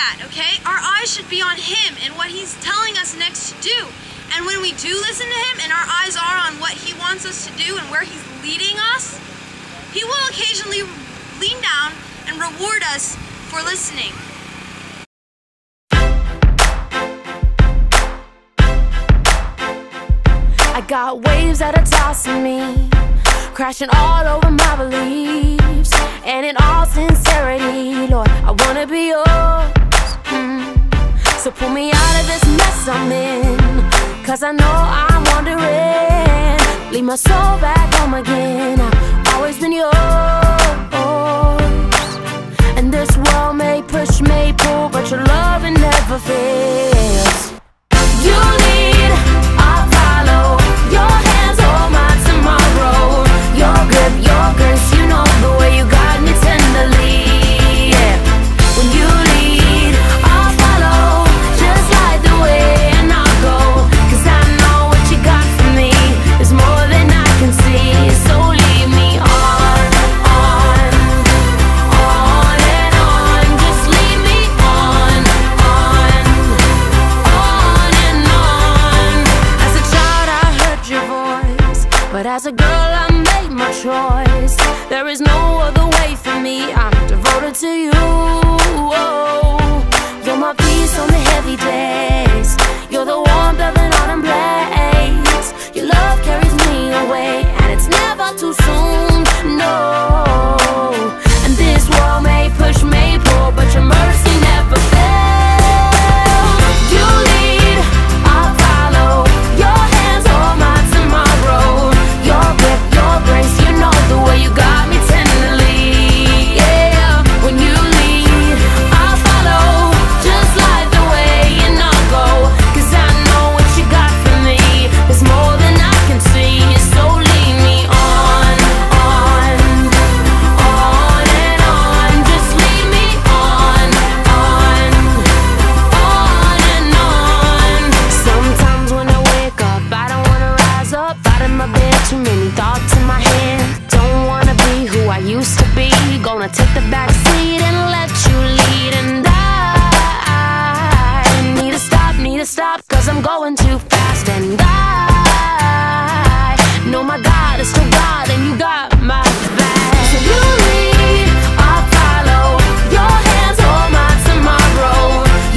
that, okay? Our eyes should be on him and what he's telling us next to do. And when we do listen to him and our eyes are on what he wants us to do and where he's leading us, he will occasionally lean down and reward us for listening. I got waves that are tossing me, crashing all over my beliefs. And in all sincerity, Lord, I wanna be yours. So pull me out of this mess I'm in, 'cause I know I'm wandering. Leave my soul back home again. I've always been yours. And this world may push, may pull, but your love, it never fails. You lead, I'll follow. Your hands hold my tomorrow. Your grip, your grace, you know the way you guide me tenderly. Yeah. When you lead, I'll follow, just like the way, and I'll go, 'cause I know what you got for me is more than I can see. So lead me on, on and on. Just lead me on and on. As a child I heard your voice, but as a girl I made my choice. There is no other way for me, I'm devoted to you. You're my peace on the heavy days. You're the warmth of an autumn blaze. Your love carries me away, and it's never too soon, no. And this world may push, may pull, but your mercy never fails. You lead, I'll follow. Your hands hold my tomorrow. Your grip, your grace, you know the way you got me tenderly. Yeah, when you lead, I'll follow, just like the way, and I'll go, 'cause I know what you got for me is more than I can see. So lead me on and on. Just lead me on and on. Sometimes when I wake up, I don't wanna rise up out of my bed. Too many thoughts in my head. Don't wanna be who I used to be. Gonna take the back seat and let you lead. And I need to stop, 'cause I'm going too fast. And I know my God is still God, and you got my back. So you lead, I'll follow. Your hands hold my tomorrow.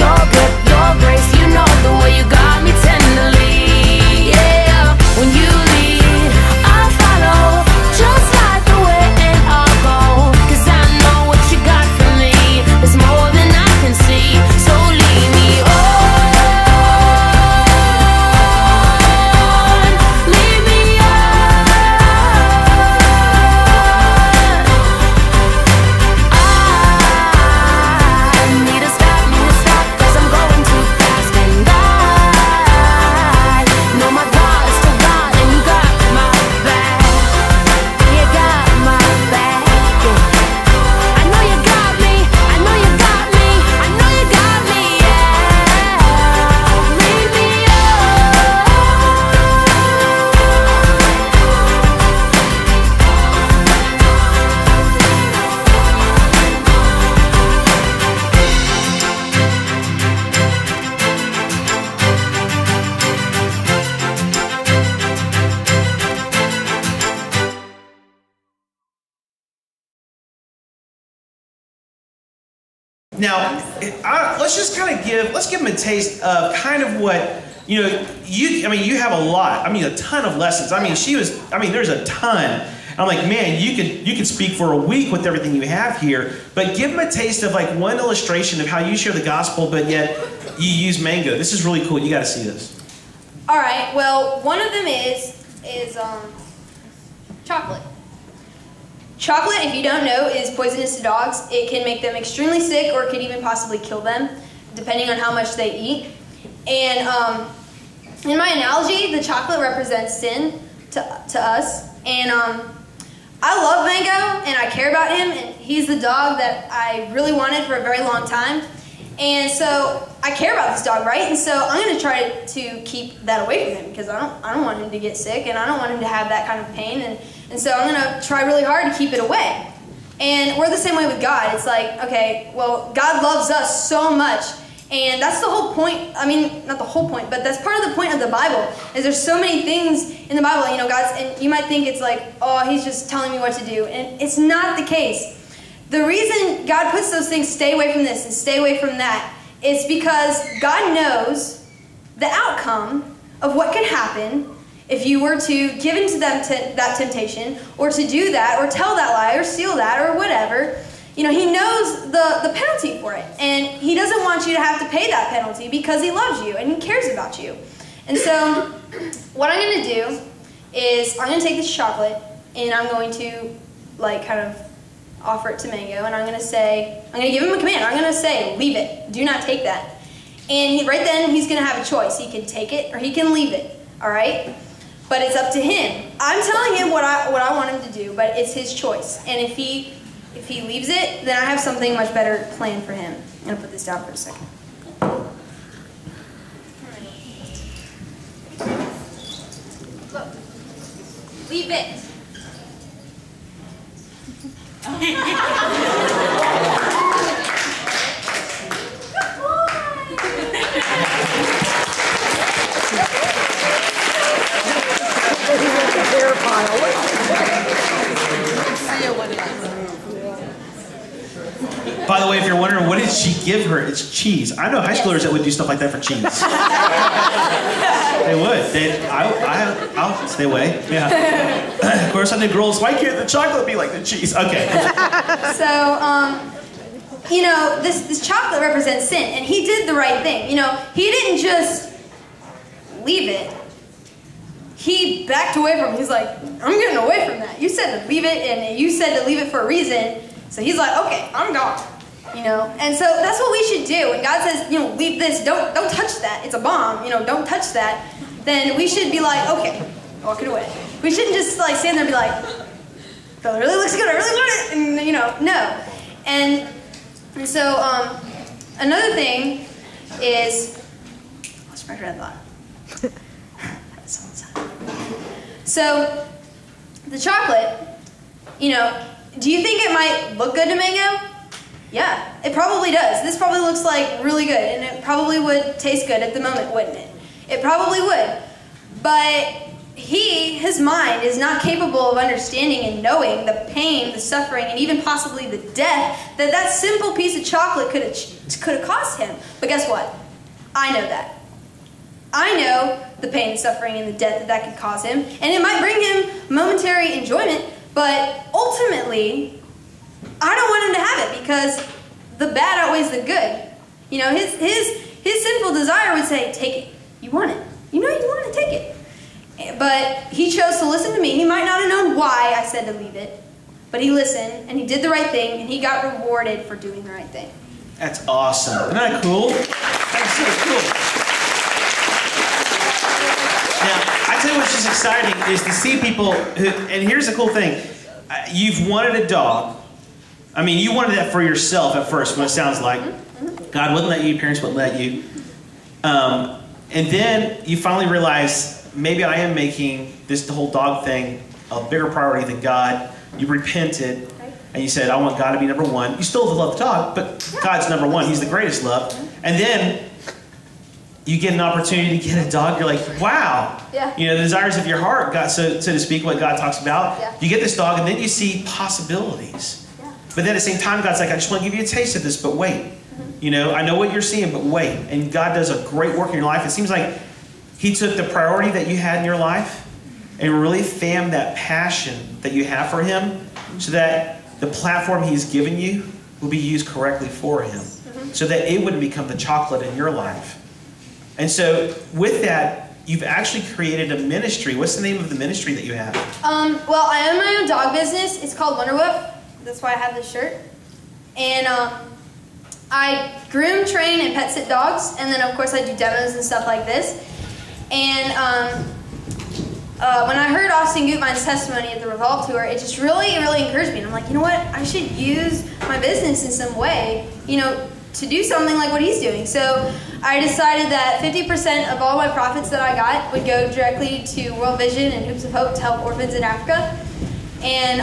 Your grip, your grace, you know the way you got me tenderly. Yeah, when you lead, I'll follow, just like the way, and I'll go, 'cause I know what you got for me is more than I can see. So lead me on, lead me on. I need to stop, 'cause I'm going too fast. And I know my God is still God, and you got my back. You got my back. Yeah. I know you got me, I know you got me, I know you got me, yeah. Lead me Now, let's just kind of let's give them a taste of kind of what, you know, you have a lot, a ton of lessons. There's a ton. I'm like, man, you could speak for a week with everything you have here, but give them a taste of like one illustration of how you share the gospel, but yet you use mango. This is really cool. You got to see this. All right, well, one of them is chocolate. Chocolate, if you don't know, is poisonous to dogs. It can make them extremely sick, or it could even possibly kill them, depending on how much they eat. And in my analogy, the chocolate represents sin to us. And I love Mango, and I care about him, and he's the dog that I really wanted for a very long time. And so I care about this dog, right? And so I'm going to try to keep that away from him, because I don't want him to get sick, and I don't want him to have that kind of pain. And so I'm going to try really hard to keep it away. And we're the same way with God. It's like, okay, well, God loves us so much. And that's the whole point. I mean, not the whole point, but that's part of the point of the Bible. Is there's so many things in the Bible, and you might think it's like, oh, he's just telling me what to do. And it's not the case. The reason God puts those things, stay away from this and stay away from that, is because God knows the outcome of what could happen if you were to give into that temptation, or to do that, or tell that lie, or steal that, or whatever. He knows the penalty for it. And he doesn't want you to have to pay that penalty because he loves you and he cares about you. And so what I'm going to do is I'm going to take this chocolate and I'm going to kind of offer it to Mango. And I'm going to give him a command. I'm going to say, leave it. Do not take that. And right then he's going to have a choice. He can take it or he can leave it. All right? But it's up to him. I'm telling him what I want him to do, but it's his choice. And if he leaves it, then I have something much better planned for him. I'm going to put this down for a second. Look. Leave it. By the way, if you're wondering, what did she give her? It's cheese. I know high schoolers that would do stuff like that for cheese. They would. I'll stay away. Yeah. Of course, on the girls, why can't the chocolate be like the cheese? Okay. So, this chocolate represents sin, and he did the right thing. He didn't just leave it. He backed away from it. He's like, I'm getting away from that. You said to leave it, and you said to leave it for a reason. So he's like, okay, I'm gone. And so that's what we should do. When God says, leave this, don't touch that. It's a bomb. Don't touch that. Then we should be like, okay, walk it away. We shouldn't just stand there and be like, that really looks good. I really want it. And no. And so another thing is, let's my train of thought. So the chocolate, do you think it might look good to Mango? Yeah, it probably does. This probably looks like really good, and it probably would taste good at the moment, wouldn't it? It probably would. But his mind is not capable of understanding and knowing the pain, the suffering, and even possibly the death that simple piece of chocolate could have caused him. But guess what? I know that. I know the pain, the suffering, and the death that could cause him. And it might bring him momentary enjoyment, but ultimately, I don't want him to have it because the bad outweighs the good. His sinful desire would say, take it. You want it. You want to take it. But he chose to listen to me. He might not have known why I said to leave it, but he listened, and he did the right thing, and he got rewarded for doing the right thing. That's awesome. Isn't that cool? That's so cool. Now, I tell you what's just exciting is to see people who, and here's the cool thing, you've wanted a dog. I mean, you wanted that for yourself at first, what it sounds like. God wouldn't let you, your parents wouldn't let you. And then you finally realize, maybe I am making the whole dog thing a bigger priority than God. You repented, and you said, I want God to be number one. You still love the dog, but God's number one. He's the greatest love. And then you get an opportunity to get a dog. You're like, wow. Yeah. The desires of your heart, God, so to speak, what God talks about. Yeah. You get this dog, and then you see possibilities. But then at the same time, God's like, I just want to give you a taste of this, but wait. I know what you're seeing, but wait. And God does a great work in your life. It seems like he took the priority that you had in your life and really fanned that passion that you have for him so that the platform he's given you will be used correctly for him so that it wouldn't become the chocolate in your life. And so with that, you've actually created a ministry. What's the name of the ministry that you have? Well, I own my own dog business. It's called Wonderwoof. That's why I have this shirt. And I groom, train, and pet sit dogs. And then, of course, I do demos and stuff like this. And when I heard Austin Gutmein's testimony at the Revolve Tour, it just really encouraged me. And I'm like, you know what? I should use my business in some way, to do something like what he's doing. So I decided that 50% of all my profits that I got would go directly to World Vision and Hoops of Hope to help orphans in Africa. And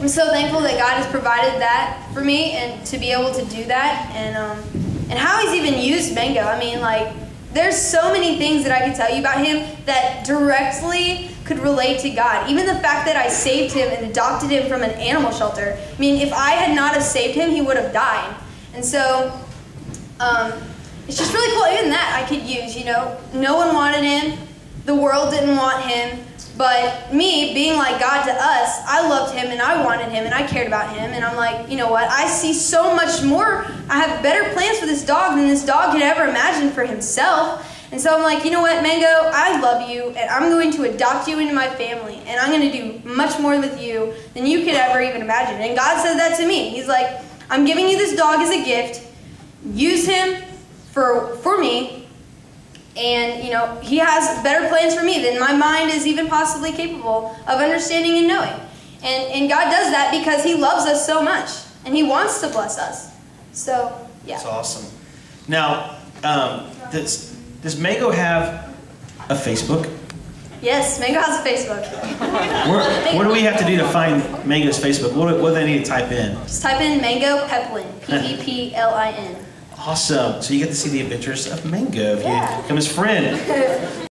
I'm so thankful that God has provided that for me and to be able to do that, and how He's even used Mango. I mean, like, there's so many things that I could tell you about him that directly could relate to God. Even the fact that I saved him and adopted him from an animal shelter. I mean, if I had not have saved him, he would have died. And so, it's just really cool. Even that I could use, you know. No one wanted him. The world didn't want him. But me, being like God to us, I loved him and I wanted him and I cared about him. And I'm like, you know what? I see so much more. I have better plans for this dog than this dog could ever imagine for himself. And so I'm like, you know what, Mango? I love you and I'm going to adopt you into my family. And I'm going to do much more with you than you could ever even imagine. And God said that to me. He's like, I'm giving you this dog as a gift. Use him for me. And, you know, he has better plans for me than my mind is even possibly capable of understanding and knowing. And God does that because he loves us so much. And he wants to bless us. So, yeah. That's awesome. Now, does Mango have a Facebook? Yes, Mango has a Facebook. What do we have to do to find Mango's Facebook? What do they need to type in? Just type in Mango Peplin. Peplin. Awesome. So you get to see the adventures of Mango if you become his friend.